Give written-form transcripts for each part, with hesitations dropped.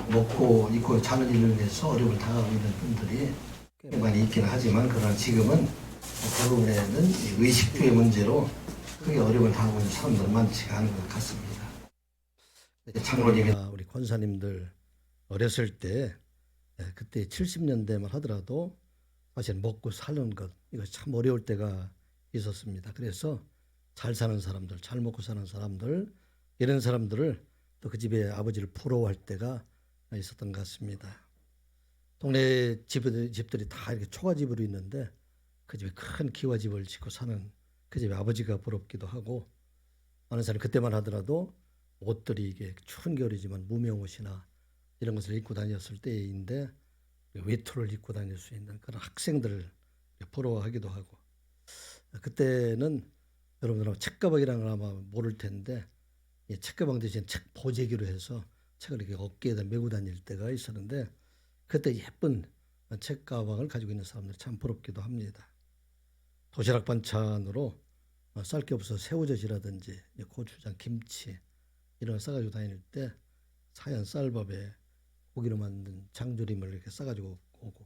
먹고 입고 자는 일을 위해서 어려움을 당하고 있는 분들이 꽤 많이 있기는 하지만 그러나 지금은 대부분에는 이 의식주의 문제로 크게 어려움을 당하고 있는 사람들은 많지가 않은 것 같습니다. 장로님이 우리 권사님들 어렸을 때 그때 70년대만 하더라도 사실 먹고 사는 것 이거 참 어려울 때가 있었습니다. 그래서 잘 사는 사람들, 잘 먹고 사는 사람들 이런 사람들을 또 그 집에 아버지를 부러워할 때가 있었던 것 같습니다. 동네 집들이 다 이렇게 초가집으로 있는데 그 집에 큰 기와집을 짓고 사는 그 집에 아버지가 부럽기도 하고 많은 사람이 그때만 하더라도 옷들이 이게 추운 겨울이지만 무명옷이나 이런 것을 입고 다녔을 때인데 외투를 입고 다닐 수 있는 그런 학생들을 부러워하기도 하고 그때는 여러분들은 책가방이라는 걸 아마 모를 텐데 책가방 대신 책 보재기로 해서 책을 이렇게 어깨에다 메고 다닐 때가 있었는데 그때 예쁜 책가방을 가지고 있는 사람들이 참 부럽기도 합니다. 도시락 반찬으로 쌀 게 없어서 새우젓이라든지 고추장, 김치 이런 걸 싸가지고 다닐 때 사얀 쌀밥에 고기로 만든 장조림을 이렇게 싸가지고 오고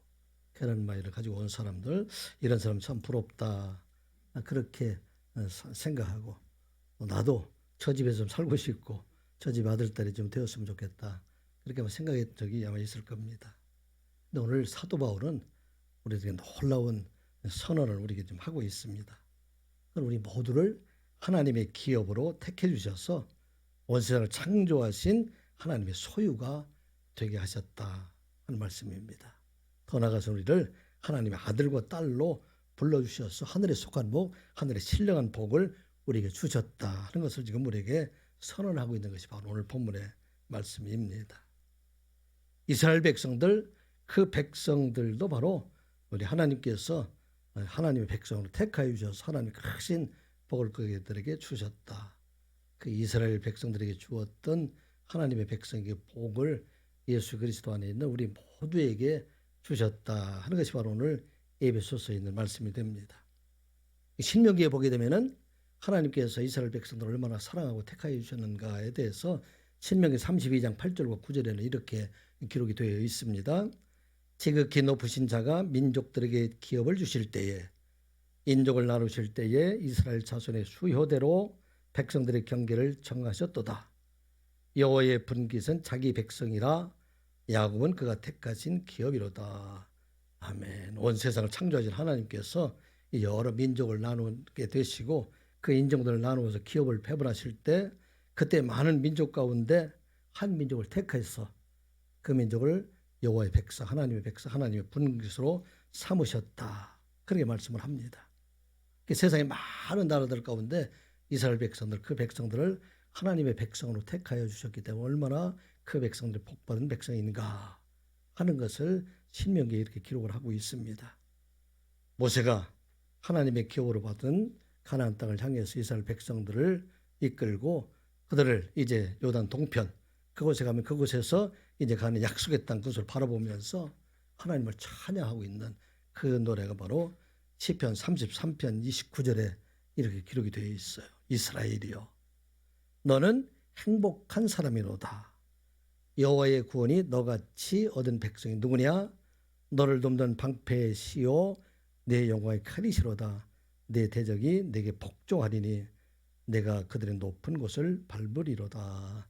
계란말이를 가지고 온 사람들 이런 사람 참 부럽다 그렇게 생각하고 나도 저 집에서 좀 살고 싶고 저 집 아들딸이 좀 되었으면 좋겠다 그렇게 생각했던 적이 아마 있을 겁니다. 근데 오늘 사도 바울은 우리에게 놀라운 선언을 우리에게 좀 하고 있습니다. 우리 모두를 하나님의 기업으로 택해 주셔서 온 세상을 창조하신 하나님의 소유가 되게 하셨다 하는 말씀입니다. 더 나아가서 우리를 하나님의 아들과 딸로 불러주셔서 하늘에 속한 복, 하늘에 신령한 복을 우리에게 주셨다 하는 것을 지금 우리에게 선언하고 있는 것이 바로 오늘 본문의 말씀입니다. 이스라엘 백성들, 그 백성들도 바로 우리 하나님께서 하나님의 백성으로 택하여 주셔서 하나님의 크신 복을 그들에게 주셨다. 그 이스라엘 백성들에게 주었던 하나님의 백성에게 복을 예수 그리스도 안에 있는 우리 모두에게 주셨다 하는 것이 바로 오늘 에베소서에 있는 말씀이 됩니다. 신명기에 보게 되면은 하나님께서 이스라엘 백성들을 얼마나 사랑하고 택하여 주셨는가에 대해서 신명기 32장 8절과 9절에는 이렇게 기록이 되어 있습니다. 지극히 높으신 자가 민족들에게 기업을 주실 때에 인족을 나누실 때에 이스라엘 자손의 수효대로 백성들의 경계를 정하셨도다. 여호와의 분깃은 자기 백성이라 야곱은 그가 택하신 기업이로다. 아멘. 온 세상을 창조하신 하나님께서 여러 민족을 나누게 되시고 그 인종들을 나누어서 기업을 배분하실 때 그때 많은 민족 가운데 한 민족을 택해서 그 민족을 여호와의 백성, 하나님의 백성, 하나님의 분깃으로 삼으셨다. 그렇게 말씀을 합니다. 세상의 많은 나라들 가운데 이스라엘 백성들, 그 백성들을 하나님의 백성으로 택하여 주셨기 때문에 얼마나 그 백성들이 복받은 백성인가 하는 것을 신명기에 이렇게 기록을 하고 있습니다. 모세가 하나님의 기업으로 받은 가나안 땅을 향해서 이스라엘 백성들을 이끌고 그들을 이제 요단 동편 그곳에 가면 그곳에서 이제 가는 약속의 땅 그것을 바라보면서 하나님을 찬양하고 있는 그 노래가 바로 시편 33편 29절에 이렇게 기록이 되어 있어요. 이스라엘이여 너는 행복한 사람이로다. 여호와의 구원이 너같이 얻은 백성이 누구냐? 너를 돕는 방패의 시요 내 영광의 칼이시로다. 내 대적이 내게 복종하리니 내가 그들의 높은 곳을 밟으리로다.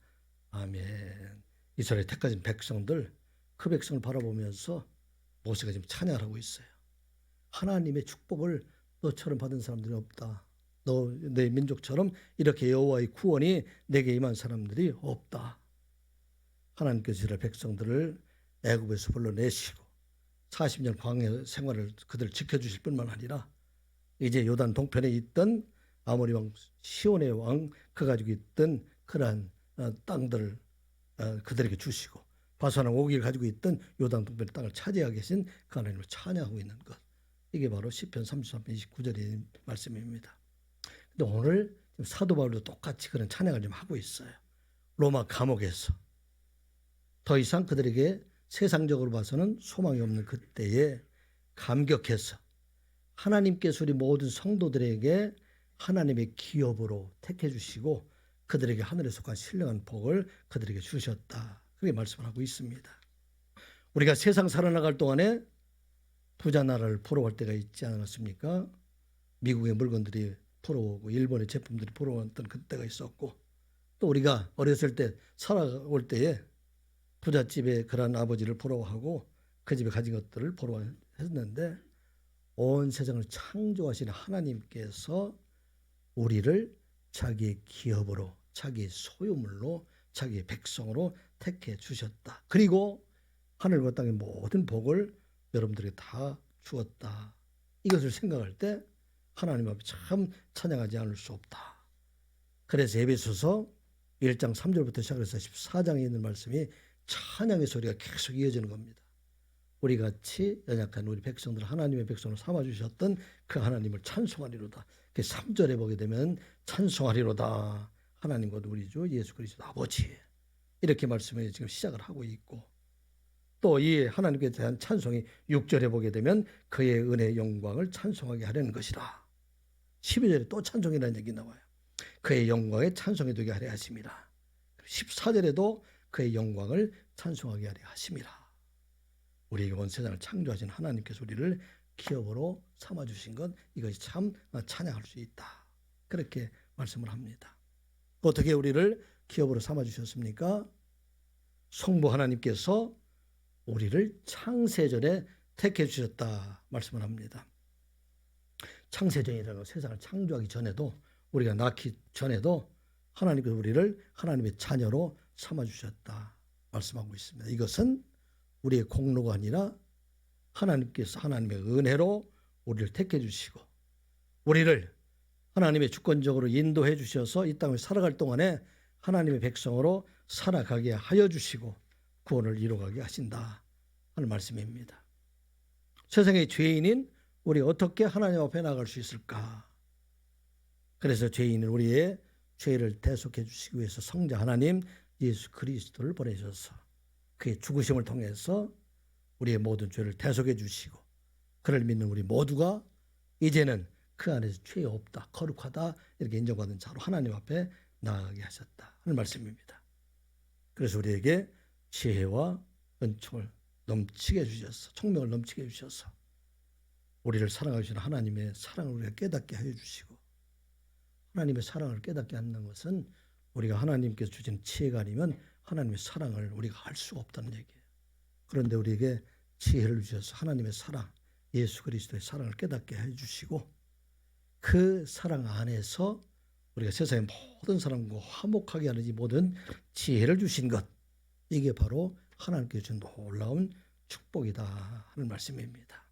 아멘. 이스라엘 택하신 백성들 그 백성을 바라보면서 모세가 지금 찬양을 하고 있어요. 하나님의 축복을 너처럼 받은 사람들이 없다. 너 내 민족처럼 이렇게 여호와의 구원이 내게 임한 사람들이 없다. 하나님께서 이스라엘 백성들을 애굽에서 불러내시고 40년 광야 생활을 그들 지켜주실 뿐만 아니라 이제 요단 동편에 있던 아모리 왕 시온의 왕 그 가지고 있던 그러한 땅들을 그들에게 주시고 바산 왕 오기를 가지고 있던 요단 동편의 땅을 차지하고 계신 그 하나님을 찬양하고 있는 것. 이게 바로 시편 33편 29절의 말씀입니다. 근데 오늘 사도 바울도 똑같이 그런 찬양을 좀 하고 있어요. 로마 감옥에서 더 이상 그들에게 세상적으로 봐서는 소망이 없는 그때에 감격해서 하나님께서 우리 모든 성도들에게 하나님의 기업으로 택해 주시고 그들에게 하늘에 속한 신령한 복을 그들에게 주셨다. 그렇게 말씀을 하고 있습니다. 우리가 세상 살아나갈 동안에 부자 나라를 보러 갈 때가 있지 않았습니까? 미국의 물건들이 보러 오고 일본의 제품들이 보러 왔던 그때가 있었고, 또 우리가 어렸을 때 살아올 때에 부잣집에 그런 아버지를 보러 하고 그 집에 가진 것들을 보러 했는데, 온 세상을 창조하신 하나님께서 우리를 자기의 기업으로, 자기의 소유물로, 자기의 백성으로 택해 주셨다. 그리고 하늘과 땅의 모든 복을 여러분들에게 다 주었다. 이것을 생각할 때 하나님 앞에 참 찬양하지 않을 수 없다. 그래서 에베소서 1장 3절부터 시작해서 14장에 있는 말씀이 찬양의 소리가 계속 이어지는 겁니다. 우리 같이 연약한 우리 백성들, 하나님의 백성으로 삼아주셨던 그 하나님을 찬송하리로다. 3절에 보게 되면 찬송하리로다. 하나님과 우리 주 예수 그리스도 아버지. 이렇게 말씀을 지금 시작을 하고 있고, 또 이 하나님께 대한 찬송이 6절에 보게 되면 그의 은혜의 영광을 찬송하게 하려는 것이라. 12절에 또 찬송이라는 얘기 나와요. 그의 영광에 찬송이 되게 하려 하심이라. 14절에도 그의 영광을 찬송하게 하려 하심이라. 우리에게 온 세상을 창조하신 하나님께서 우리를 기업으로 삼아주신 것, 이것이 참 찬양할 수 있다. 그렇게 말씀을 합니다. 어떻게 우리를 기업으로 삼아주셨습니까? 성부 하나님께서 우리를 창세전에 택해 주셨다 말씀을 합니다. 창세전이라는 세상을 창조하기 전에도, 우리가 낳기 전에도 하나님께서 우리를 하나님의 자녀로 삼아주셨다 말씀하고 있습니다. 이것은 우리의 공로가 아니라 하나님께서 하나님의 은혜로 우리를 택해 주시고, 우리를 하나님의 주권적으로 인도해 주셔서 이 땅을 살아갈 동안에 하나님의 백성으로 살아가게 하여 주시고 구원을 이루어가게 하신다 하는 말씀입니다. 세상의 죄인인 우리 어떻게 하나님 앞에 나갈 수 있을까? 그래서 죄인은 우리의 죄를 대속해 주시기 위해서 성자 하나님 예수 그리스도를 보내셔서 그의 죽으심을 통해서 우리의 모든 죄를 대속해 주시고, 그를 믿는 우리 모두가 이제는 그 안에서 죄 없다, 거룩하다 이렇게 인정받은 자로 하나님 앞에 나아가게 하셨다 하는 말씀입니다. 그래서 우리에게 지혜와 은총을 넘치게 해주셔서, 총명을 넘치게 해주셔서 우리를 사랑하시는 하나님의 사랑을 우리가 깨닫게 해주시고, 하나님의 사랑을 깨닫게 하는 것은 우리가 하나님께서 주신 지혜가 아니면 하나님의 사랑을 우리가 알 수가 없다는 얘기예요. 그런데 우리에게 지혜를 주셔서 하나님의 사랑, 예수 그리스도의 사랑을 깨닫게 해주시고, 그 사랑 안에서 우리가 세상의 모든 사람과 화목하게 하는 이 모든 지혜를 주신 것, 이게 바로 하나님께서 준 놀라운 축복이다 하는 말씀입니다.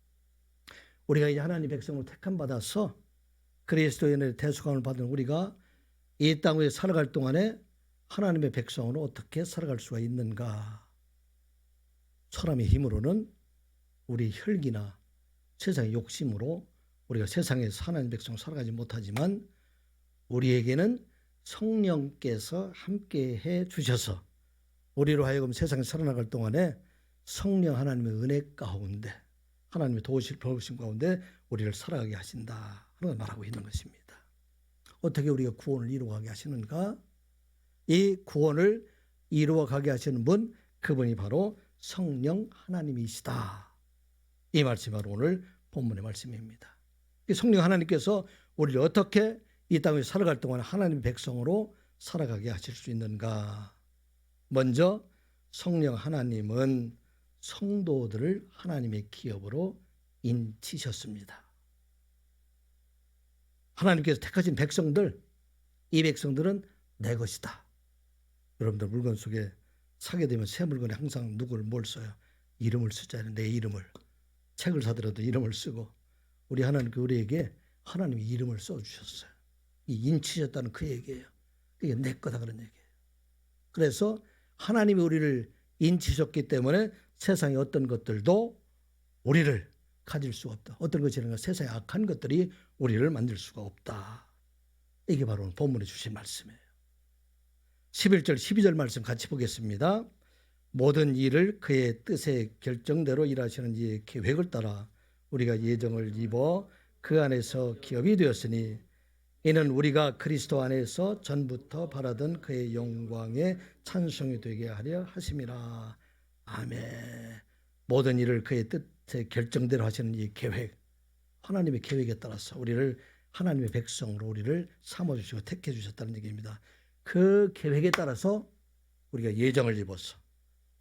우리가 이제 하나님 백성으로 택함 받아서 그리스도의 은혜의 대속함을 받은 우리가 이 땅 위에 살아갈 동안에 하나님의 백성으로 어떻게 살아갈 수가 있는가? 사람의 힘으로는 우리 혈기나 세상의 욕심으로 우리가 세상에서 하나님 백성으로 살아가지 못하지만, 우리에게는 성령께서 함께해 주셔서 우리로 하여금 세상에 살아나갈 동안에 성령 하나님의 은혜 가운데, 하나님의 도우심 가운데 우리를 살아가게 하신다 하는 걸 말하고 있는 것입니다. 어떻게 우리가 구원을 이루어가게 하시는가? 이 구원을 이루어가게 하시는 분, 그분이 바로 성령 하나님이시다. 이 말씀이 바로 오늘 본문의 말씀입니다. 성령 하나님께서 우리를 어떻게 이 땅에 살아갈 동안 하나님의 백성으로 살아가게 하실 수 있는가? 먼저 성령 하나님은 성도들을 하나님의 기업으로 인치셨습니다. 하나님께서 택하신 백성들, 이 백성들은 내 것이다. 여러분들 물건 속에 사게 되면 새 물건에 항상 누구를 뭘 써요? 이름을 쓰잖아요. 내 이름을. 책을 사더라도 이름을 쓰고, 우리 하나님께 우리에게 하나님의 이름을 써주셨어요. 이 인치셨다는 그 얘기예요. 이게 내 거다 그런 얘기예요. 그래서 하나님이 우리를 인치셨기 때문에 세상의 어떤 것들도 우리를 가질 수가 없다. 어떤 것이라는 세상의 악한 것들이 우리를 만들 수가 없다. 이게 바로 본문에 주신 말씀이에요. 11절 12절 말씀 같이 보겠습니다. 모든 일을 그의 뜻의 결정대로 일하시는 이의 계획을 따라 우리가 예정을 입어 그 안에서 기업이 되었으니 이는 우리가 그리스도 안에서 전부터 바라던 그의 영광의 찬송이 되게 하려 하심이라. 아멘. 모든 일을 그의 뜻에 결정대로 하시는 이 계획, 하나님의 계획에 따라서 우리를 하나님의 백성으로 우리를 삼아주시고 택해 주셨다는 얘기입니다. 그 계획에 따라서 우리가 예정을 입어서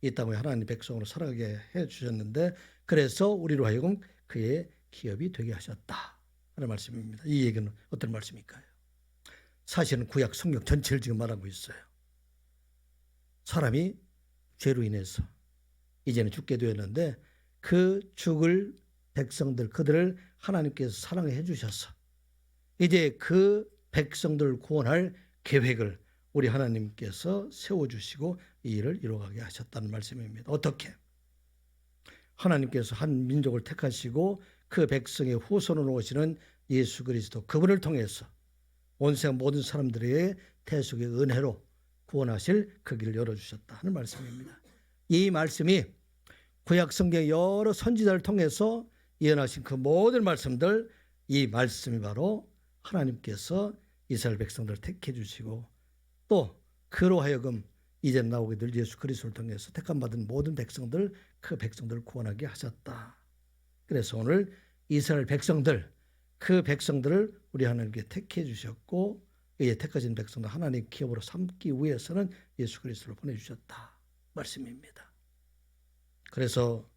이 땅에 하나님 백성으로 살아가게 해 주셨는데, 그래서 우리로 하여금 그의 기업이 되게 하셨다 하는 말씀입니다. 이 얘기는 어떤 말씀일까요? 사실은 구약 성경 전체를 지금 말하고 있어요. 사람이 죄로 인해서 이제는 죽게 되었는데, 그 죽을 백성들, 그들을 하나님께서 사랑해 주셔서 이제 그 백성들을 구원할 계획을 우리 하나님께서 세워주시고 이 일을 이루어가게 하셨다는 말씀입니다. 어떻게? 하나님께서 한 민족을 택하시고 그 백성의 후손으로 오시는 예수 그리스도, 그분을 통해서 온 세상 모든 사람들의 대속의 은혜로 구원하실 그 길을 열어주셨다 하는 말씀입니다. 이 말씀이 구약 성경의 여러 선지자를 통해서 예언하신 그 모든 말씀들, 이 말씀이 바로 하나님께서 이스라엘 백성들을 택해 주시고 또 그로 하여금 이제 나오게 될 예수 그리스도를 통해서 택함받은 모든 백성들, 그 백성들을 구원하게 하셨다. 그래서 오늘 이스라엘 백성들, 그 백성들을 우리 하나님께 택해 주셨고 이제 택하신 백성들 하나님 기업으로 삼기 위해서는 예수 그리스도를 보내주셨다 말씀입니다. 그래서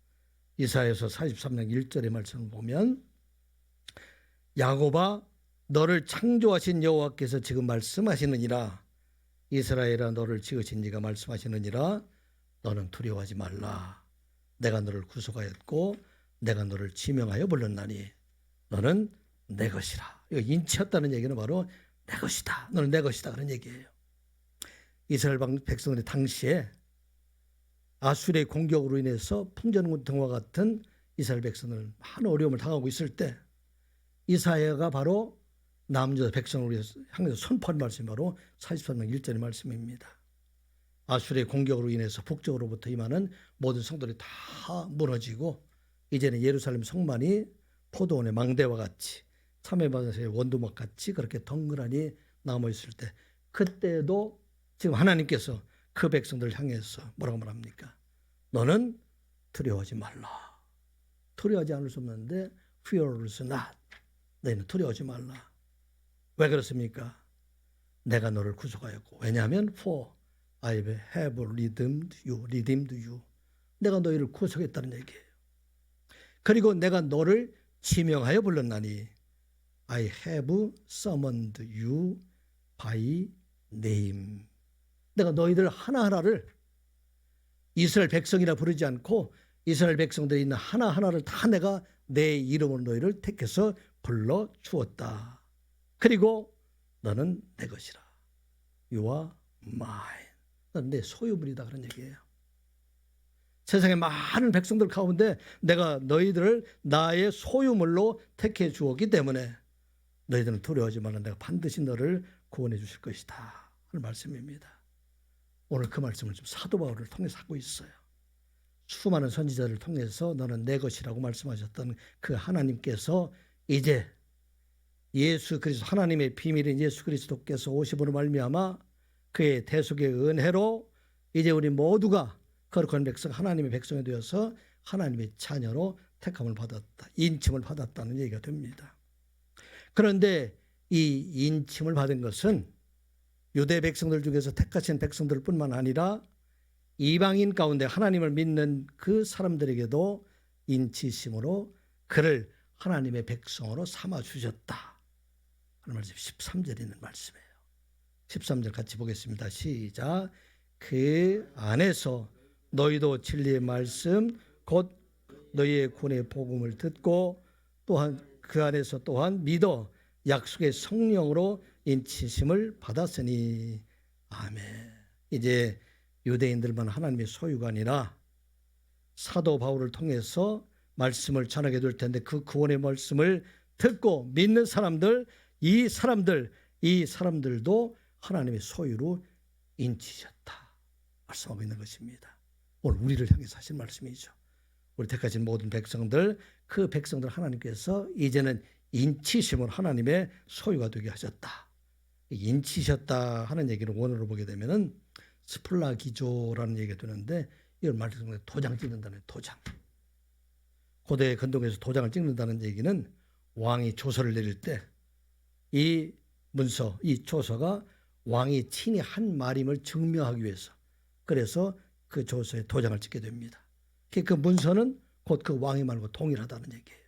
이사야서 43장 1절의 말씀을 보면, 야곱아 너를 창조하신 여호와께서 지금 말씀하시느니라. 이스라엘아 너를 지으신 이가 말씀하시느니라. 너는 두려워하지 말라. 내가 너를 구속하였고 내가 너를 지명하여 불렀나니 너는 내 것이라. 이거 인치였다는 얘기는 바로 내 것이다. 너는 내 것이다 그런 얘기예요. 이스라엘 백성들이 당시에 아수르의 공격으로 인해서 풍전등과 같은 이스라엘 백성들 많은 어려움을 당하고 있을 때 이사야가 바로 남자 백성을 향해서 선포한 말씀이 바로 43장 1절의 말씀입니다. 아수르의 공격으로 인해서 북쪽으로부터 임하는 모든 성들이 다 무너지고 이제는 예루살렘 성만이 포도원의 망대와 같이 참외밭의 원두막 같이 그렇게 덩그러니 남아있을 때, 그때도 지금 하나님께서 그 백성들을 향해서 뭐라고 말합니까? 너는 두려워하지 말라. 두려워하지 않을 수 없는데 fearless not. 너희는 두려워하지 말라. 왜 그렇습니까? 내가 너를 구속하였고, 왜냐하면 for I have redeemed you. 내가 너희를 구속했다는 얘기예요. 그리고 내가 너를 지명하여 불렀나니 I have summoned you by name. 내가 너희들 하나하나를 이스라엘 백성이라 부르지 않고 이스라엘 백성들이 있는 하나하나를 다 내가 내 이름으로 너희를 택해서 불러 주었다. 그리고 너는 내 것이라. You are mine. 너는 내 소유물이다 그런 얘기예요. 세상에 많은 백성들 가운데 내가 너희들을 나의 소유물로 택해 주었기 때문에 너희들은 두려워하지 말라. 내가 반드시 너를 구원해 주실 것이다 하는 말씀입니다. 오늘 그 말씀을 좀 사도 바울을 통해서 하고 있어요. 수많은 선지자를 통해서 너는 내 것이라고 말씀하셨던 그 하나님께서 이제 예수 그리스도, 하나님의 비밀인 예수 그리스도께서 오심으로 말미암아 그의 대속의 은혜로 이제 우리 모두가 거룩한 백성, 하나님의 백성이 되어서 하나님의 자녀로 택함을 받았다, 인침을 받았다는 얘기가 됩니다. 그런데 이 인침을 받은 것은 유대 백성들 중에서 택하신 백성들뿐만 아니라 이방인 가운데 하나님을 믿는 그 사람들에게도 인치심으로 그를 하나님의 백성으로 삼아주셨다 하는 말씀, 13절에 있는 말씀이에요. 13절 같이 보겠습니다. 시작. 그 안에서 너희도 진리의 말씀 곧 너희의 구원의 복음을 듣고 또한 그 안에서 또한 믿어 약속의 성령으로 인치심을 받았으니. 아멘. 이제 유대인들만 하나님의 소유가 아니라 사도 바울을 통해서 말씀을 전하게 될 텐데 그 구원의 말씀을 듣고 믿는 사람들, 이 사람들도 하나님의 소유로 인치셨다 말씀하고 있는 것입니다. 오늘 우리를 향해서 하신 말씀이죠. 우리 택하신 모든 백성들, 그 백성들 하나님께서 이제는 인치심을 하나님의 소유가 되게 하셨다. 인치셨다 하는 얘기를 원어로 보게 되면은 스플라기조라는 얘기가 되는데 이걸 말하자면 도장 찍는다는 도장. 고대 근동에서 도장을 찍는다는 얘기는 왕이 조서를 내릴 때 이 문서, 이 조서가 왕이 친히 한 말임을 증명하기 위해서 그래서 그 조서에 도장을 찍게 됩니다. 그 문서는 곧 그 왕이 말고 동일하다는 얘기예요.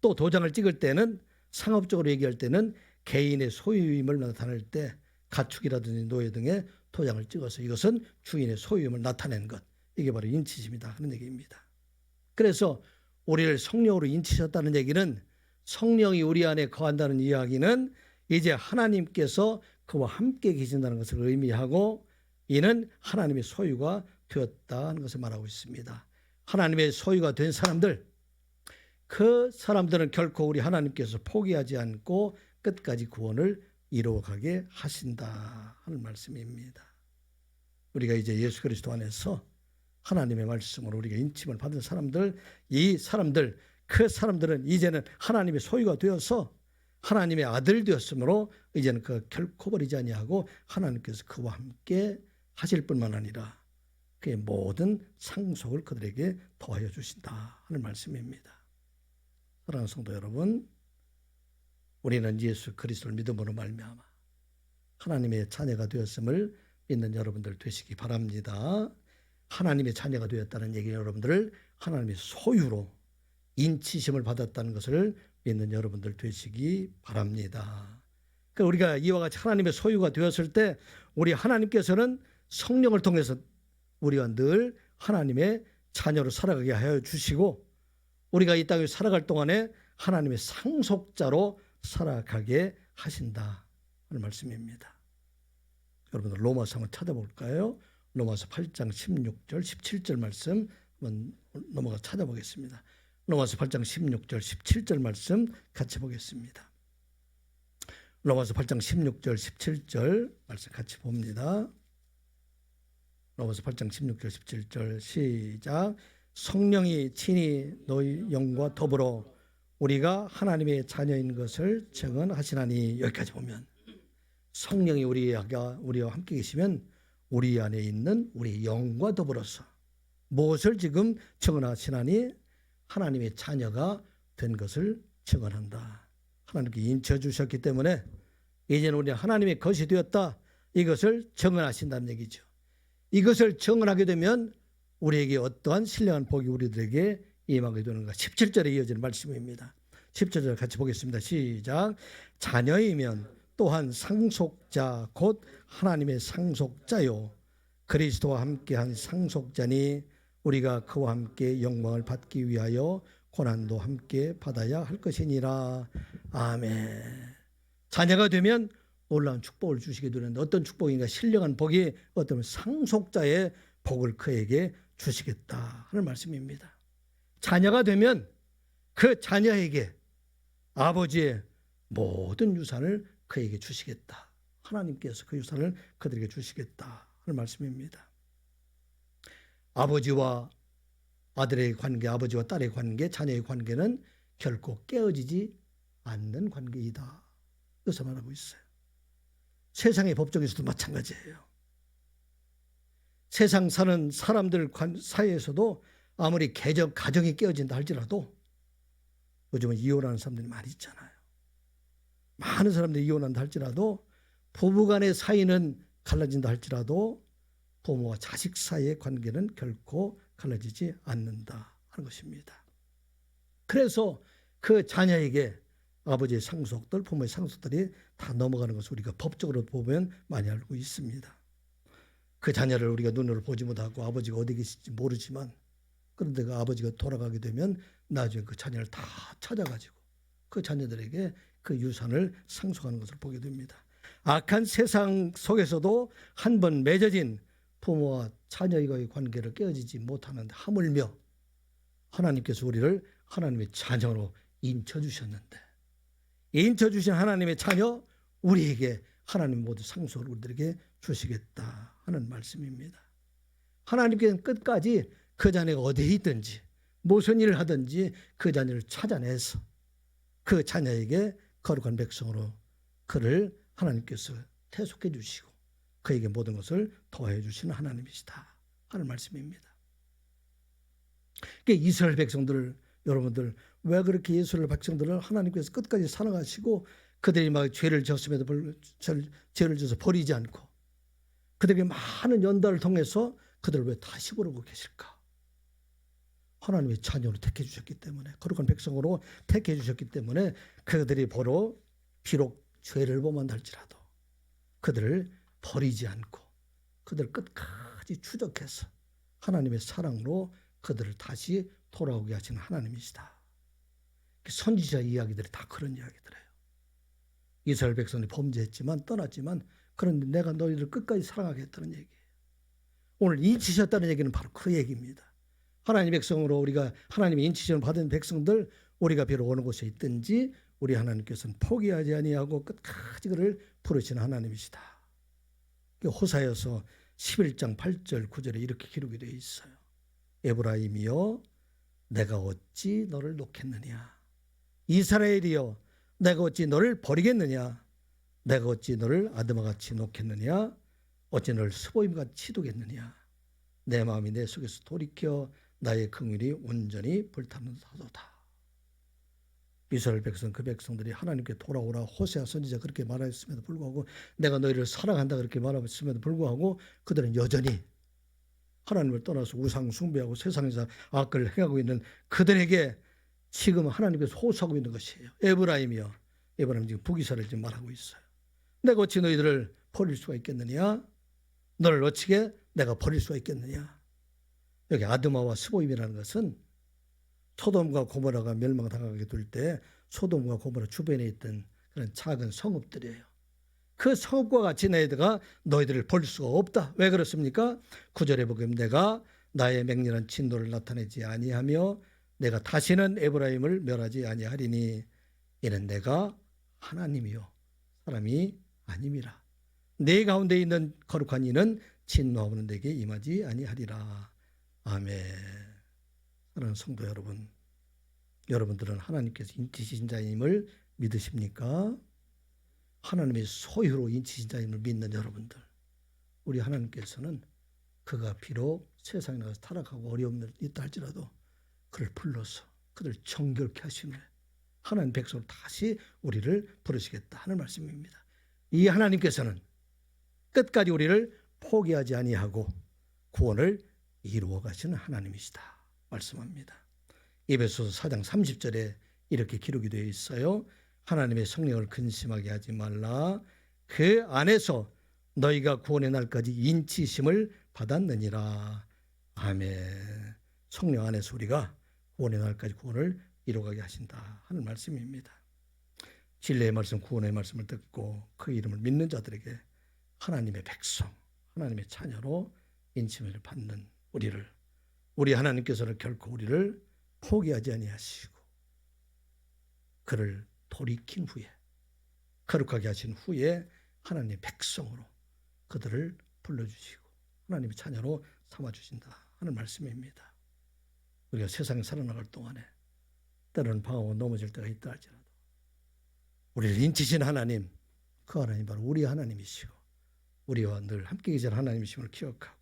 또 도장을 찍을 때는 상업적으로 얘기할 때는 개인의 소유임을 나타낼 때 가축이라든지 노예 등의 도장을 찍어서 이것은 주인의 소유임을 나타낸 것. 이게 바로 인치심이다 하는 얘기입니다. 그래서 우리를 성령으로 인치셨다는 얘기는 성령이 우리 안에 거한다는 이야기는 이제 하나님께서 그와 함께 계신다는 것을 의미하고 이는 하나님의 소유가 되었다는 것을 말하고 있습니다. 하나님의 소유가 된 사람들, 그 사람들은 결코 우리 하나님께서 포기하지 않고 끝까지 구원을 이루어가게 하신다 하는 말씀입니다. 우리가 이제 예수 그리스도 안에서 하나님의 말씀으로 우리가 인침을 받은 사람들, 이 사람들, 그 사람들은 이제는 하나님의 소유가 되어서 하나님의 아들 되었으므로 이제는 그 결코 버리지 아니하고 하나님께서 그와 함께 하실 뿐만 아니라 그의 모든 상속을 그들에게 더하여 주신다 하는 말씀입니다. 사랑하는 성도 여러분, 우리는 예수 그리스도를 믿음으로 말미암아 하나님의 자녀가 되었음을 믿는 여러분들 되시기 바랍니다. 하나님의 자녀가 되었다는 얘기는 여러분들을 하나님의 소유로 인치심을 받았다는 것을 믿는 여러분들 되시기 바랍니다. 그러니까 우리가 이와 같이 하나님의 소유가 되었을 때 우리 하나님께서는 성령을 통해서 우리와 늘 하나님의 자녀로 살아가게 하여 주시고 우리가 이 땅에 살아갈 동안에 하나님의 상속자로 살아가게 하신다 하는 말씀입니다. 여러분들 로마서 한번 찾아볼까요? 로마서 8장 16절 17절 말씀 한번 넘어가 찾아보겠습니다. 로마서 8장 16절 17절 말씀 같이 보겠습니다. 로마서 8장 16절 17절 말씀 같이 봅니다. 로마서 8장 16절 17절 시작. 성령이 친히 너희 영과 더불어 우리가 하나님의 자녀인 것을 증언하시나니. 여기까지 보면 성령이 우리와 함께 계시면 우리 안에 있는 우리 영과 더불어서 무엇을 지금 증언하시나니? 하나님의 자녀가 된 것을 증언한다. 하나님께 인쳐주셨기 때문에 이제는 우리는 하나님의 것이 되었다. 이것을 증언하신다는 얘기죠. 이것을 증언하게 되면 우리에게 어떠한 신령한 복이 우리들에게 임하게 되는가. 17절에 이어지는 말씀입니다. 17절 같이 보겠습니다. 시작. 자녀이면 또한 상속자 곧 하나님의 상속자요 그리스도와 함께한 상속자니 우리가 그와 함께 영광을 받기 위하여 고난도 함께 받아야 할 것이니라. 아멘. 자녀가 되면 놀라운 축복을 주시게 되는데 어떤 축복인가? 신령한 복이 어떤 상속자의 복을 그에게 주시겠다 하는 말씀입니다. 자녀가 되면 그 자녀에게 아버지의 모든 유산을 그에게 주시겠다. 하나님께서 그 유산을 그들에게 주시겠다 하는 말씀입니다. 아버지와 아들의 관계, 아버지와 딸의 관계, 자녀의 관계는 결코 깨어지지 않는 관계이다. 그래서 말하고 있어요. 세상의 법정에서도 마찬가지예요. 세상 사는 사람들 사이에서도 아무리 가정이 깨어진다 할지라도 요즘은 이혼하는 사람들이 많이 있잖아요. 많은 사람들이 이혼한다 할지라도 부부간의 사이는 갈라진다 할지라도 부모와 자식 사이의 관계는 결코 갈라지지 않는다 하는 것입니다. 그래서 그 자녀에게 아버지의 상속들, 부모의 상속들이 다 넘어가는 것을 우리가 법적으로 보면 많이 알고 있습니다. 그 자녀를 우리가 눈으로 보지 못하고 아버지가 어디 계실지 모르지만 그런데 그 아버지가 돌아가게 되면 나중에 그 자녀를 다 찾아가지고 그 자녀들에게 그 유산을 상속하는 것을 보게 됩니다. 악한 세상 속에서도 한 번 맺어진 부모와 자녀의 관계를 깨어지지 못하는데 하물며 하나님께서 우리를 하나님의 자녀로 인쳐주셨는데 인쳐주신 하나님의 자녀 우리에게 하나님 모두 상속을 우리들에게 주시겠다 하는 말씀입니다. 하나님께서는 끝까지 그 자녀가 어디에 있든지 무슨 일을 하든지 그 자녀를 찾아내서 그 자녀에게 거룩한 백성으로 그를 하나님께서 태속해 주시고 그에게 모든 것을 더해 주시는 하나님이시다 하는 말씀입니다. 그러니까 이스라엘 백성들, 여러분들 왜 그렇게 이스라엘 백성들을 하나님께서 끝까지 사랑하시고 그들이 막 죄를 지었음에도 죄를 져서 버리지 않고 그들에게 많은 연단을 통해서 그들을 왜 다시 부르고 계실까? 하나님의 자녀로 택해 주셨기 때문에, 거룩한 백성으로 택해 주셨기 때문에 그들이 비록 죄를 범한다 할지라도 그들을 버리지 않고 그들을 끝까지 추적해서 하나님의 사랑으로 그들을 다시 돌아오게 하시는 하나님이시다. 선지자 이야기들이 다 그런 이야기들이에요. 이스라엘 백성이 범죄했지만 떠났지만 그런데 내가 너희를 끝까지 사랑하겠다는 얘기예요. 오늘 인치셨다는 얘기는 바로 그 얘기입니다. 하나님의 백성으로 우리가 하나님의 인치심을 받은 백성들, 우리가 비록 어느 곳에 있든지 우리 하나님께서는 포기하지 아니하고 끝까지 그를 부르시는 하나님이시다. 호사여서 11장 8절 9절에 이렇게 기록이 되어 있어요. 에브라임이여 내가 어찌 너를 놓겠느냐, 이스라엘이여 내가 어찌 너를 버리겠느냐, 내가 어찌 너를 아드마같이 놓겠느냐, 어찌 너를 스보임같이 두겠느냐, 내 마음이 내 속에서 돌이켜 나의 긍휼이 온전히 불타는도다. 이스라엘 백성, 그 백성들이 하나님께 돌아오라 호세아 선지자 그렇게 말했음에도 불구하고, 내가 너희를 사랑한다 그렇게 말했음에도 불구하고 그들은 여전히 하나님을 떠나서 우상 숭배하고 세상에서 악을 행하고 있는 그들에게 지금 하나님께서 호소하고 있는 것이에요. 에브라임이여, 에브라임 지금 북이스라엘 지금 말하고 있어요. 내가 어찌 너희들을 버릴 수가 있겠느냐, 너를 어찌게 내가 버릴 수가 있겠느냐. 여기 아드마와 스보임이라는 것은 소돔과 고모라가 멸망당하게 될 때 소돔과 고모라 주변에 있던 그런 작은 성읍들이에요. 그 성읍과 같이 너희들을 버릴 수가 없다. 왜 그렇습니까? 9절에 보면 내가 나의 맹렬한 진노를 나타내지 아니하며 내가 다시는 에브라임을 멸하지 아니하리니 이는 내가 하나님이요 사람이 아님이라. 내 가운데 있는 거룩한 이는 진노하고는 내게 임하지 아니하리라. 아멘. 사랑하는 성도 여러분, 여러분들은 하나님께서 인치신 자임을 믿으십니까? 하나님의 소유로 인치신 자임을 믿는 여러분들, 우리 하나님께서는 그가 비록 세상에 나가서 타락하고 어려움이 있다 할지라도 그를 불러서 그들 정결케 하시는 하나님 백성으로 다시 우리를 부르시겠다 하는 말씀입니다. 이 하나님께서는 끝까지 우리를 포기하지 아니하고 구원을 이루어 가시는 하나님이시다 말씀합니다. 에베소서 4장 30절에 이렇게 기록이 되어 있어요. 하나님의 성령을 근심하게 하지 말라. 그 안에서 너희가 구원의 날까지 인치심을 받았느니라. 아멘. 성령 안에서 우리가 구원의 날까지 구원을 이루어가게 하신다 하는 말씀입니다. 진리의 말씀, 구원의 말씀을 듣고 그 이름을 믿는 자들에게 하나님의 백성, 하나님의 자녀로 인침을 받는 우리 하나님께서는 결코 우리를 포기하지 아니하시고 그를 돌이킨 후에 거룩하게 하신 후에 하나님의 백성으로 그들을 불러주시고 하나님의 자녀로 삼아주신다 하는 말씀입니다. 우리가 세상에 살아나갈 동안에 때로는 방황하고 넘어질 때가 있다 할지라도 우리를 인치신 하나님, 그 하나님 바로 우리 하나님이시고 우리와 늘 함께 계신 하나님이심을 기억하고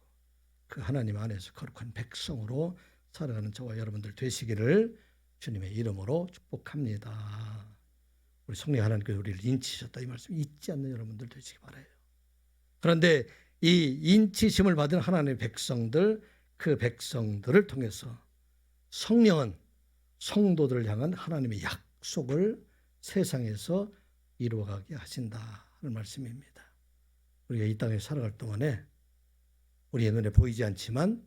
그 하나님 안에서 거룩한 백성으로 살아가는 저와 여러분들 되시기를 주님의 이름으로 축복합니다. 우리 성령 하나님께서 우리를 인치셨다 이 말씀 잊지 않는 여러분들 되시기 바라요. 그런데 이 인치심을 받은 하나님의 백성들, 그 백성들을 통해서 성령은 성도들을 향한 하나님의 약속을 세상에서 이루어가게 하신다 하는 말씀입니다. 우리가 이 땅에 살아갈 동안에 우리의 눈에 보이지 않지만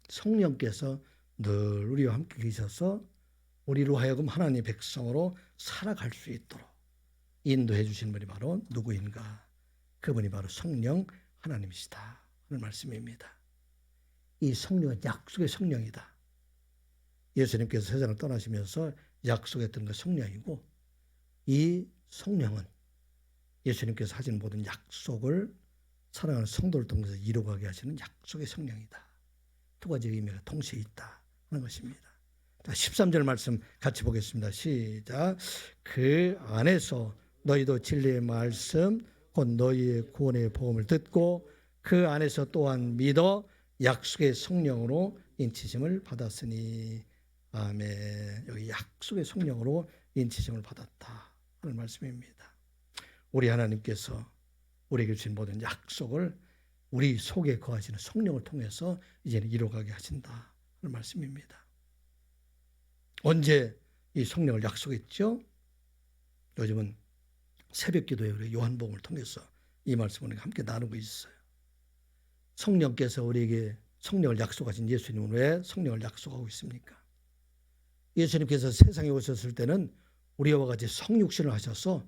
성령께서 늘 우리와 함께 계셔서 우리로 하여금 하나님의 백성으로 살아갈 수 있도록 인도해 주신 분이 바로 누구인가? 그분이 바로 성령 하나님이시다 하는 말씀입니다. 이 성령은 약속의 성령이다. 예수님께서 세상을 떠나시면서 약속했던 그 성령이고 이 성령은 예수님께서 하신 모든 약속을 사랑하는 성도를 통해서 이루어가게 하시는 약속의 성령이다. 두 가지 의미가 동시에 있다 하는 것입니다. 자, 13절 말씀 같이 보겠습니다. 시작. 그 안에서 너희도 진리의 말씀 곧 너희의 구원의 복음을 듣고 그 안에서 또한 믿어 약속의 성령으로 인치심을 받았으니. 아멘. 여기 약속의 성령으로 인치심을 받았다 하는 말씀입니다. 우리 하나님께서 우리에게 주신 모든 약속을 우리 속에 거하시는 성령을 통해서 이제는 이루어가게 하신다 하는 말씀입니다. 언제 이 성령을 약속했죠? 요즘은 새벽 기도에 우리 요한복음을 통해서 이 말씀을 함께 나누고 있어요. 성령께서 우리에게 성령을 약속하신 예수님은 왜 성령을 약속하고 있습니까? 예수님께서 세상에 오셨을 때는 우리와 같이 성육신을 하셔서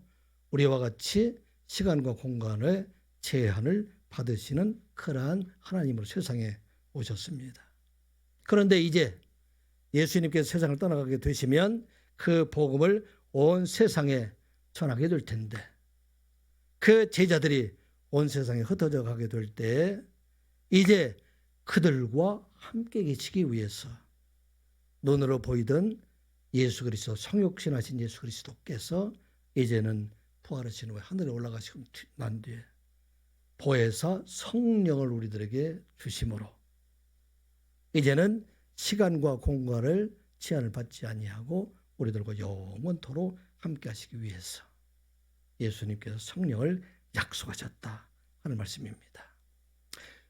우리와 같이 시간과 공간의 제한을 받으시는 그러한 하나님으로 세상에 오셨습니다. 그런데 이제 예수님께서 세상을 떠나가게 되시면 그 복음을 온 세상에 전하게 될 텐데 그 제자들이 온 세상에 흩어져 가게 될 때 이제 그들과 함께 계시기 위해서 눈으로 보이던 예수 그리스도 성육신하신 예수 그리스도께서 이제는 부활하신 후에 하늘에 올라가시고 난 뒤에 보혜사 성령을 우리들에게 주심으로 이제는 시간과 공간을 제한을 받지 아니하고 우리들과 영원토록 함께 하시기 위해서 예수님께서 성령을 약속하셨다 하는 말씀입니다.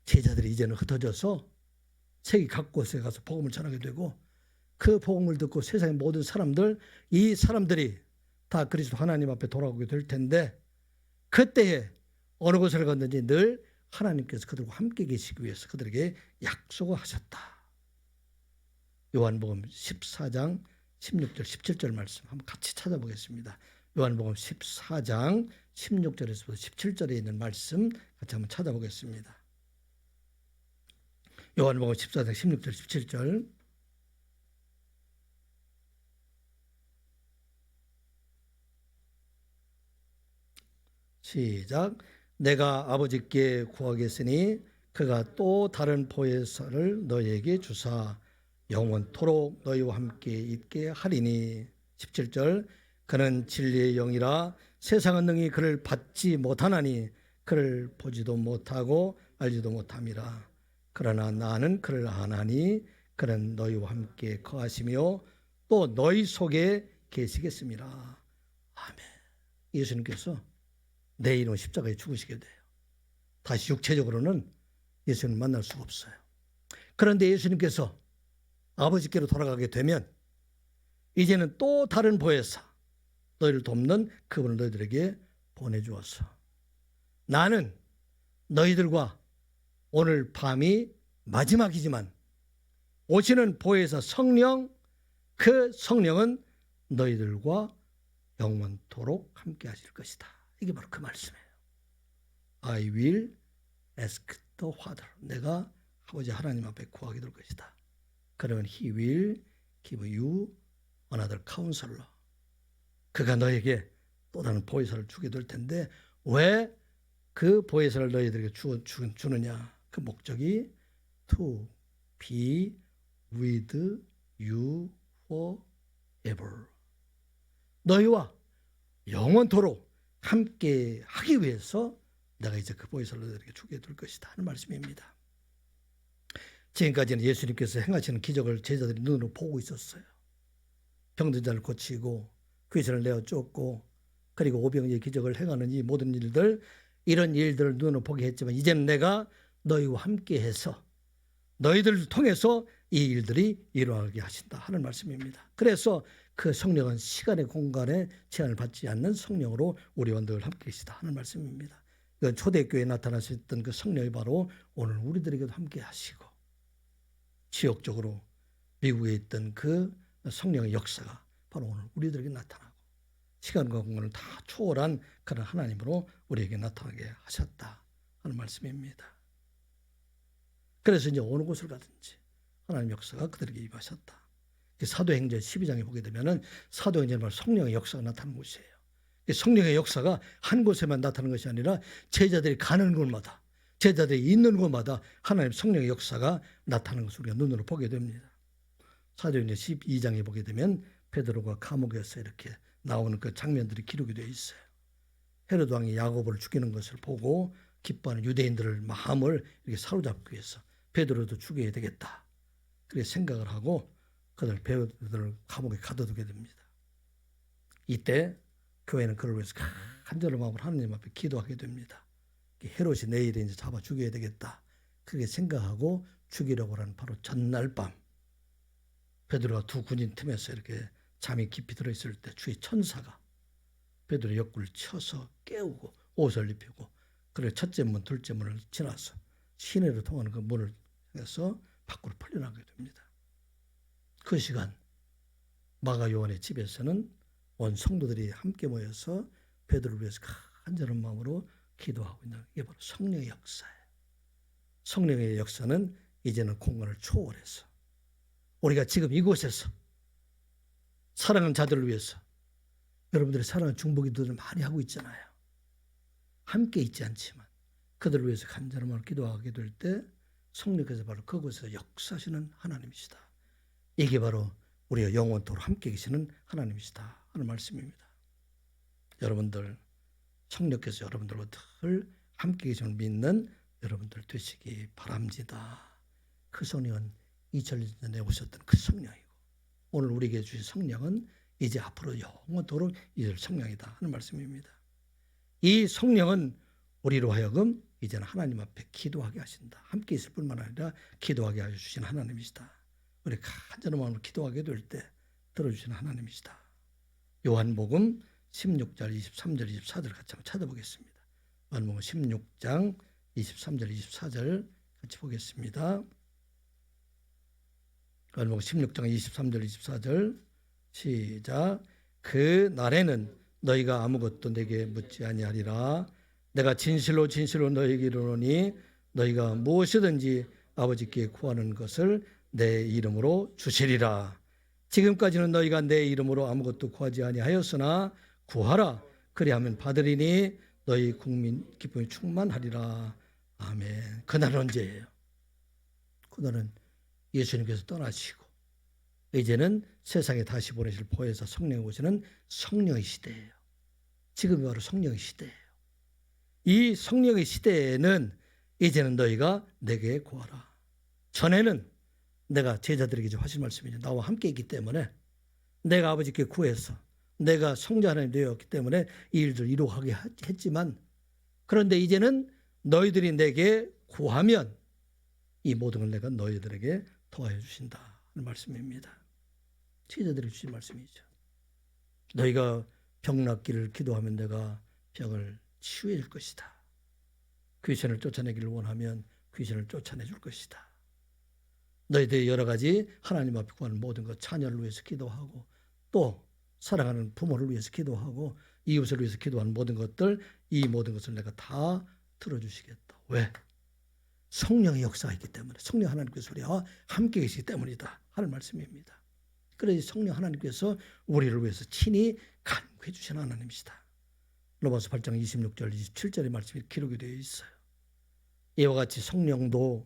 제자들이 이제는 흩어져서 세계 각곳에 가서 복음을 전하게 되고 그 복음을 듣고 세상의 모든 사람들, 이 사람들이 다 그리스도 하나님 앞에 돌아오게 될 텐데 그때에 어느 곳을 갔는지 늘 하나님께서 그들과 함께 계시기 위해서 그들에게 약속을 하셨다. 요한복음 14장 16절 17절 말씀 한번 같이 찾아보겠습니다. 요한복음 14장 16절에서부터 17절에 있는 말씀 같이 한번 찾아보겠습니다. 요한복음 14장 16절 17절 시작. 내가 아버지께 구하겠으니 그가 또 다른 보혜사를 너희에게 주사 영원토록 너희와 함께 있게 하리니. 17절 그는 진리의 영이라 세상은 능히 그를 받지 못하나니 그를 보지도 못하고 알지도 못함이라. 그러나 나는 그를 아나니 그는 너희와 함께 거하시며 또 너희 속에 계시겠습니다. 아멘. 예수님께서 내일은 십자가에 죽으시게 돼요. 다시 육체적으로는 예수님을 만날 수가 없어요. 그런데 예수님께서 아버지께로 돌아가게 되면 이제는 또 다른 보혜사 너희를 돕는 그분을 너희들에게 보내주어서 나는 너희들과 오늘 밤이 마지막이지만 오시는 보혜사 성령, 그 성령은 너희들과 영원토록 함께 하실 것이다. 이게 바로 그 말씀이에요. I will ask the Father. 내가 아버지 하나님 앞에 구하게 될 것이다. 그러면 He will give you another counselor. 그가 너에게 또 다른 보혜사를 주게 될 텐데 왜 그 보혜사를 너희들에게 주느냐? 그 목적이 to be with you forever. 너희와 영원토록 함께 하기 위해서 내가 이제 그 보혜사를 너희들에게 주게 될 것이다 하는 말씀입니다. 지금까지는 예수님께서 행하시는 기적을 제자들이 눈으로 보고 있었어요. 병든 자를 고치고 귀신을 내어 쫓고 그리고 오병이의 기적을 행하는 이 모든 일들, 이런 일들을 눈으로 보게 했지만 이제는 내가 너희와 함께해서 너희들을 통해서 이 일들이 일어나게 하신다 하는 말씀입니다. 그래서 그 성령은 시간의 공간에 제한을 받지 않는 성령으로 우리와 늘 함께 계시다 하는 말씀입니다. 이건 초대교회에 나타나셨던 그 성령이 바로 오늘 우리들에게도 함께 하시고 지역적으로 미국에 있던 그 성령의 역사가 바로 오늘 우리들에게 나타나고 시간과 공간을 다 초월한 그런 하나님으로 우리에게 나타나게 하셨다 하는 말씀입니다. 그래서 이제 어느 곳을 가든지 하나님 역사가 그들에게 임하셨다. 사도행전 12장에 보게 되면은 사도행전은 바로 성령의 역사가 나타나는 곳이에요. 성령의 역사가 한 곳에만 나타나는 것이 아니라 제자들이 가는 곳마다, 제자들이 있는 곳마다 하나님 성령의 역사가 나타나는 것을 우리가 눈으로 보게 됩니다. 사도행전 12장에 보게 되면 베드로가 감옥에서 이렇게 나오는 그 장면들이 기록이 되어 있어요. 헤로드 왕이 야고보를 죽이는 것을 보고 기뻐하는 유대인들을 마음을 이렇게 사로잡기 위해서 베드로도 죽여야 되겠다. 그렇게 생각을 하고 베드로를 감옥에 가둬두게 됩니다. 이때 교회는 그를 위해서 간절한 마음으로 하나님 앞에 기도하게 됩니다. 헤롯이 내일에 이제 잡아 죽여야 되겠다. 그렇게 생각하고 죽이려고 하는 바로 전날 밤 베드로가 두 군인 틈에서 이렇게 잠이 깊이 들어있을 때 주의 천사가 베드로 옆구리를 쳐서 깨우고 옷을 입히고 그래 첫째 문 둘째 문을 지나서 시내로 통하는 그 문을 통해서 밖으로 풀려나게 됩니다. 그 시간 마가 요한의 집에서는 온 성도들이 함께 모여서 베드로를 위해서 간절한 마음으로 기도하고 있는 이게 바로 성령의 역사예요. 성령의 역사는 이제는 공간을 초월해서 우리가 지금 이곳에서 사랑하는 자들을 위해서 여러분들이 사랑하는 중보기도를 많이 하고 있잖아요. 함께 있지 않지만 그들을 위해서 간절한 마음으로 기도하게 될 때 성령께서 바로 그곳에서 역사하시는 하나님이시다. 이게 바로 우리가 영원토록 함께 계시는 하나님이시다 하는 말씀입니다. 여러분들 성령께서 여러분들과 늘 함께 계심을 믿는 여러분들 되시기 바랍니다. 그 성령은 2000년 전에 오셨던 그 성령이고 오늘 우리에게 주신 성령은 이제 앞으로 영원토록 이을 성령이다 하는 말씀입니다. 이 성령은 우리로 하여금 이제는 하나님 앞에 기도하게 하신다. 함께 있을 뿐만 아니라 기도하게 하여 주신 하나님이시다. 우리 간절한 마음으로 기도하게 될 때 들어주시는 하나님이시다. 요한복음 16장 23절 24절 같이 한번 찾아보겠습니다. 요한복음 16장 23절 24절 같이 보겠습니다. 요한복음 16장 23절 24절 시작. 그 날에는 너희가 아무것도 내게 묻지 아니하리라. 내가 진실로 진실로 너희에게 이르노니 너희가 무엇이든지 아버지께 구하는 것을 내 이름으로 주시리라. 지금까지는 너희가 내 이름으로 아무것도 구하지 아니하였으나 구하라. 그리하면 받으리니 너희 국민 기쁨이 충만하리라. 아멘. 그날은 언제예요? 그날은 예수님께서 떠나시고 이제는 세상에 다시 보내실 보혜사 성령이 오시는 성령의 시대예요. 지금이 바로 성령의 시대예요. 이 성령의 시대에는 이제는 너희가 내게 구하라. 전에는 내가 제자들에게 하신 말씀이죠. 나와 함께 있기 때문에 내가 아버지께 구해서 내가 성자 하나님 되었기 때문에 이 일들 이루어가게 했지만 그런데 이제는 너희들이 내게 구하면 이 모든 걸 내가 너희들에게 더하여 주신다 하는 말씀입니다. 제자들이 주신 말씀이죠. 너희가 병 낫기를 기도하면 내가 병을 치유해 줄 것이다. 귀신을 쫓아내기를 원하면 귀신을 쫓아내 줄 것이다. 너희들이 여러 가지 하나님 앞에 구하는 모든 것 자녀를 위해서 기도하고 또 사랑하는 부모를 위해서 기도하고 이웃을 위해서 기도하는 모든 것들 이 모든 것을 내가 다 들어주시겠다. 왜? 성령의 역사가 있기 때문에 성령 하나님께서 우리와 함께 계시기 때문이다 하는 말씀입니다. 그래서 성령 하나님께서 우리를 위해서 친히 간구해 주신 하나님이시다. 로마서 8장 26절 27절의 말씀이 기록이 되어 있어요. 이와 같이 성령도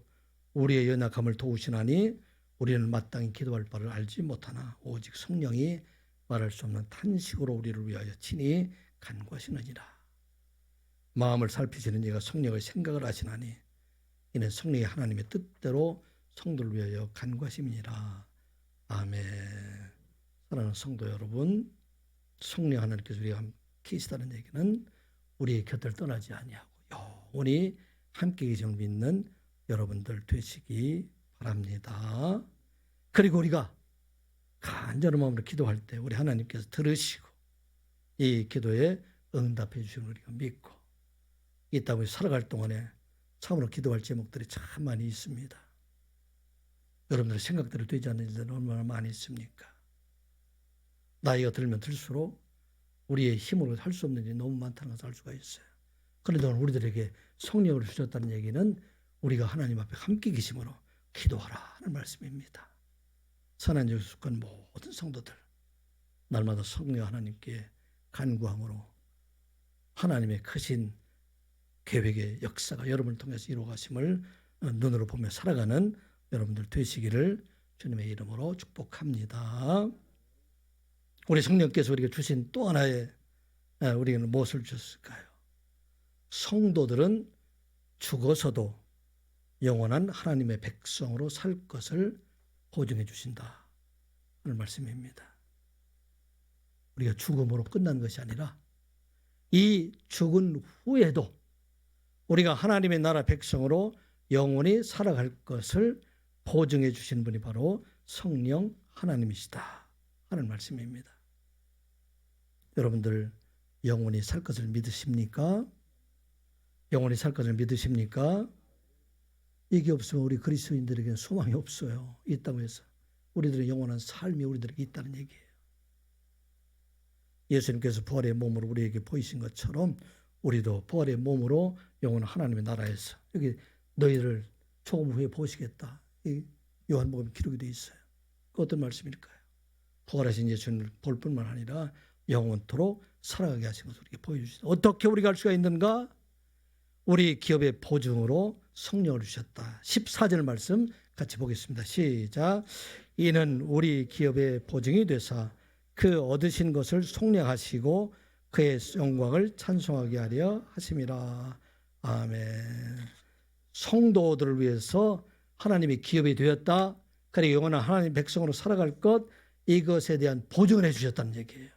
우리의 연약함을 도우시나니 우리는 마땅히 기도할 바를 알지 못하나 오직 성령이 말할 수 없는 탄식으로 우리를 위하여 친히 간구하시느니라. 마음을 살피시는 이가 성령의 생각을 하시나니 이는 성령이 하나님의 뜻대로 성도를 위하여 간구하심이니라. 아멘. 사랑하는 성도 여러분, 성령 하나님께서 우리가 함께 계시다는 얘기는 우리의 곁을 떠나지 아니하고 영원히 함께 계심을 믿는 여러분들 되시기 바랍니다. 그리고 우리가 간절한 마음으로 기도할 때 우리 하나님께서 들으시고 이 기도에 응답해 주시는 우리가 믿고 이 땅에 살아갈 동안에 참으로 기도할 제목들이 참 많이 있습니다. 여러분들의 생각대로 되지 않는 일들은 얼마나 많이 있습니까? 나이가 들면 들수록 우리의 힘으로 할 수 없는 일이 너무 많다는 것을 알 수가 있어요. 그런데 오늘 우리들에게 성령을 주셨다는 얘기는 우리가 하나님 앞에 함께 계심으로 기도하라 하는 말씀입니다. 선한 예수 속한 모든 성도들 날마다 성령 하나님께 간구함으로 하나님의 크신 계획의 역사가 여러분을 통해서 이루어가심을 눈으로 보며 살아가는 여러분들 되시기를 주님의 이름으로 축복합니다. 우리 성령께서 우리에게 주신 또 하나의 우리에게는 무엇을 주셨을까요? 성도들은 죽어서도 영원한 하나님의 백성으로 살 것을 보증해 주신다 하는 말씀입니다. 우리가 죽음으로 끝난 것이 아니라 이 죽은 후에도 우리가 하나님의 나라 백성으로 영원히 살아갈 것을 보증해 주신 분이 바로 성령 하나님이시다 하는 말씀입니다. 여러분들 영원히 살 것을 믿으십니까? 영원히 살 것을 믿으십니까? 이게 없으면 우리 그리스도인들에게는 소망이 없어요. 이 땅에서 우리들의 영원한 삶이 우리들에게 있다는 얘기예요. 예수님께서 부활의 몸으로 우리에게 보이신 것처럼 우리도 부활의 몸으로 영원한 하나님의 나라에서 여기 너희를 조금 후에 보시겠다. 이 요한복음 기록이 되어 있어요. 그 어떤 말씀일까요? 부활하신 예수님을 볼 뿐만 아니라 영원토록 살아가게 하신 것을 우리에게 보여주시다. 어떻게 우리가 할 수가 있는가? 우리 기업의 보증으로 성령을 주셨다. 14절 말씀 같이 보겠습니다. 시작. 이는 우리 기업의 보증이 되사 그 얻으신 것을 속량하시고 그의 영광을 찬송하게 하려 하심이라. 아멘. 성도들을 위해서 하나님이 기업이 되었다. 그리고 영원한 하나님 백성으로 살아갈 것, 이것에 대한 보증을 해주셨다는 얘기예요.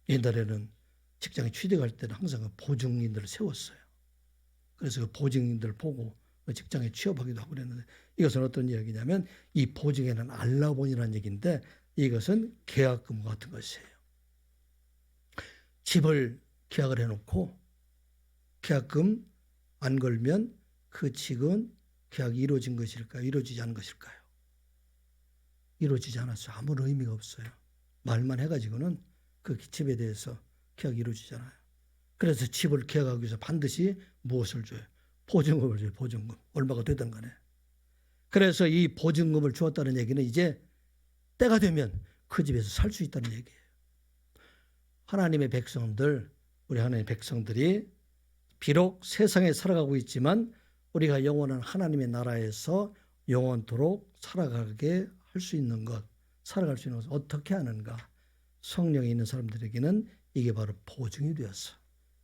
옛날에는 직장에 취직할 때는 항상 그 보증인들을 세웠어요. 그래서 그 보증인들 보고 그 직장에 취업하기도 하고 그랬는데, 이것은 어떤 이야기냐면 이 보증에는 알라본이라는 얘기인데 이것은 계약금 같은 것이에요. 집을 계약을 해놓고 계약금 안 걸면 그 집은 계약이 이루어진 것일까요? 이루어지지 않은 것일까요? 이루어지지 않았어요. 아무런 의미가 없어요. 말만 해가지고는 그 집에 대해서 계약이 이루어지잖아요. 그래서 집을 계약하기 위해서 반드시 무엇을 줘요? 보증금을 줘요. 보증금. 얼마가 되든 간에. 그래서 이 보증금을 주었다는 얘기는 이제 때가 되면 그 집에서 살 수 있다는 얘기예요. 하나님의 백성들, 우리 하나님의 백성들이 비록 세상에 살아가고 있지만 우리가 영원한 하나님의 나라에서 영원토록 살아가게 할 수 있는 것, 살아갈 수 있는 것을 어떻게 하는가? 성령이 있는 사람들에게는 이게 바로 보증이 되어서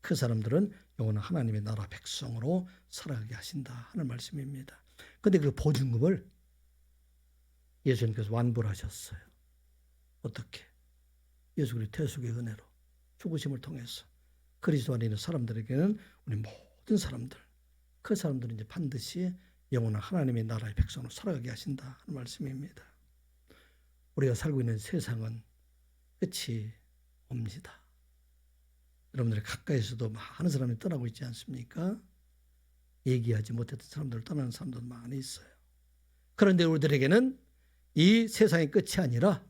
그 사람들은 영원한 하나님의 나라 백성으로 살아가게 하신다 하는 말씀입니다. 그런데 그 보증금을 예수님께서 완불 하셨어요. 어떻게? 예수 그리스도의 대속의 은혜로 죽으심을 통해서 그리스도 안에 있는 사람들에게는 우리 모든 사람들, 그 사람들은 이제 반드시 영원한 하나님의 나라의 백성으로 살아가게 하신다 하는 말씀입니다. 우리가 살고 있는 세상은 끝이 옵니다. 여러분들 가까이서도 많은 사람이 떠나고 있지 않습니까? 얘기하지 못했던 사람들, 떠나는 사람도 많이 있어요. 그런데 우리들에게는 이 세상의 끝이 아니라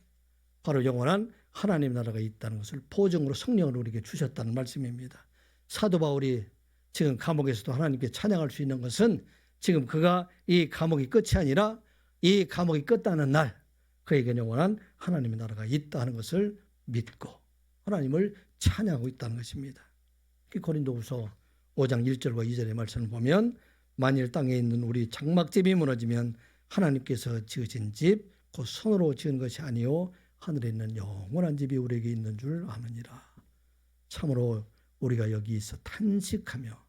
바로 영원한 하나님 나라가 있다는 것을 보증으로 성령을 우리에게 주셨다는 말씀입니다. 사도 바울이 지금 감옥에서도 하나님께 찬양할 수 있는 것은 지금 그가 이 감옥이 끝이 아니라 이 감옥이 끝나는 날 그에게 영원한 하나님의 나라가 있다는 것을 믿고 하나님을 찬양하고 있다는 것입니다. 고린도후서 5장 1절과 2절의 말씀을 보면 만일 땅에 있는 우리 장막집이 무너지면 하나님께서 지으신 집 곧 손으로 지은 것이 아니요 하늘에 있는 영원한 집이 우리에게 있는 줄 아느니라. 참으로 우리가 여기서 탄식하며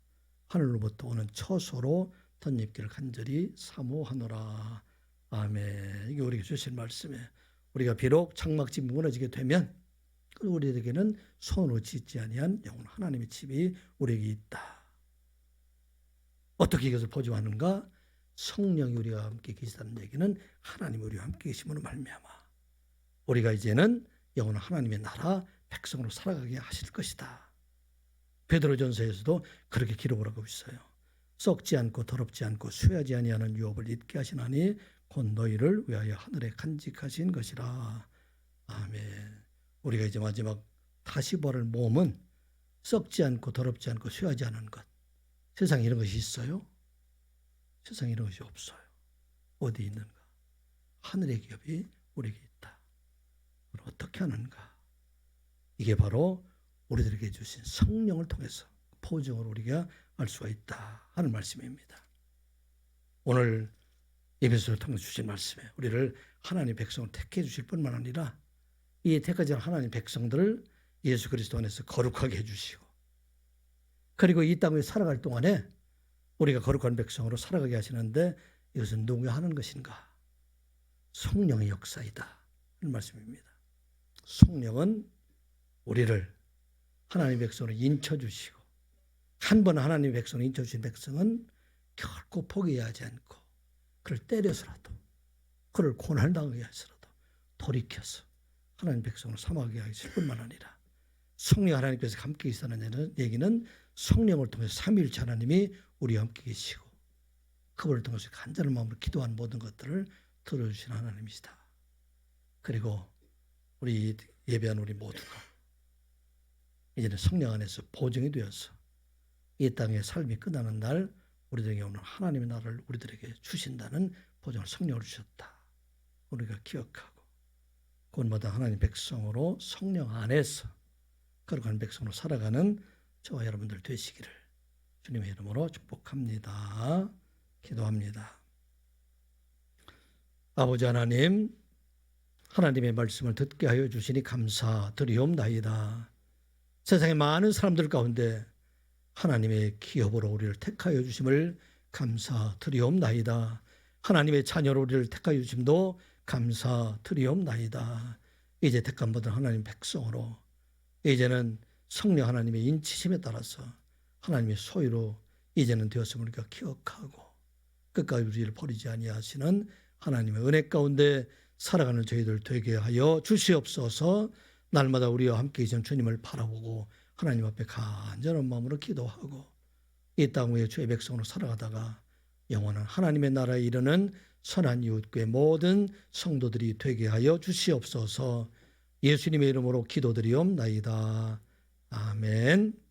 하늘로부터 오는 처소로 덧입기를 간절히 사모하노라. 아멘. 이게 우리에게 주신 말씀이에요. 우리가 비록 장막집이 무너지게 되면 우리에게는 손으로 짓지 아니한 영원한 하나님의 집이 우리에게 있다. 어떻게 이것을 보증하는가? 성령이 우리와 함께 계시다는 얘기는 하나님이 우리와 함께 계심으로 말미암아 우리가 이제는 영원한 하나님의 나라 백성으로 살아가게 하실 것이다. 베드로전서에서도 그렇게 기록을 하고 있어요. 썩지 않고 더럽지 않고 쇠하지 아니하는 유업을 잊게 하시나니 곧 너희를 위하여 하늘에 간직하신 것이라. 아멘. 우리가 이제 마지막 다시 벌할 몸은 썩지 않고 더럽지 않고 쇠하지 않은 것. 세상에 이런 것이 있어요? 세상에 이런 것이 없어요. 어디 있는가? 하늘의 기업이 우리에게 있다. 그걸 어떻게 하는가? 이게 바로 우리들에게 주신 성령을 통해서 보증으로 우리가 알 수가 있다 하는 말씀입니다. 오늘 에베소를 통해 주신 말씀에 우리를 하나님 백성을 택해 주실 뿐만 아니라 이 택하지 않은 하나님 백성들을 예수 그리스도 안에서 거룩하게 해주시고, 그리고 이 땅에 살아갈 동안에 우리가 거룩한 백성으로 살아가게 하시는데, 이것은 누가 하는 것인가? 성령의 역사이다, 이런 말씀입니다. 성령은 우리를 하나님의 백성으로 인쳐주시고, 한 번 하나님의 백성으로 인쳐주신 백성은 결코 포기하지 않고 그를 때려서라도, 그를 고난당하게 해서라도 돌이켜서 하나님 백성으로 삼아가게 하실 뿐만 아니라, 성령 하나님께서 함께 계시다는 얘기는 성령을 통해서 삼위일체 하나님이 우리와 함께 계시고, 그분을 통해서 간절한 마음으로 기도하는 모든 것들을 들어주시는 하나님이시다. 그리고 우리 예배한 우리 모두가 이제는 성령 안에서 보증이 되어서 이 땅의 삶이 끝나는 날 우리들에게 오는 하나님의 나라를 우리들에게 주신다는 보증을 성령으로 주셨다. 우리가 기억하고 그것마다 하나님 백성으로 성령 안에서 거룩한 백성으로 살아가는 저와 여러분들 되시기를 주님의 이름으로 축복합니다. 기도합니다. 아버지 하나님, 하나님의 말씀을 듣게 하여 주시니 감사드리옵나이다. 세상의 많은 사람들 가운데 하나님의 기업으로 우리를 택하여 주심을 감사드리옵나이다. 하나님의 자녀로 우리를 택하여 주심도 감사드리옵나이다. 이제 택한 모든 하나님 백성으로 이제는 성령 하나님의 인치심에 따라서 하나님의 소유로 이제는 되었음을 우리가 기억하고 끝까지 우리를 버리지 아니하시는 하나님의 은혜 가운데 살아가는 저희들 되게 하여 주시옵소서. 날마다 우리와 함께 계신 주님을 바라보고 하나님 앞에 간절한 마음으로 기도하고 이 땅 위에 주의 백성으로 살아가다가 영원한 하나님의 나라에 이르는 선한 이웃교회 모든 성도들이 되게 하여 주시옵소서. 예수님의 이름으로 기도드리옵나이다. 아멘.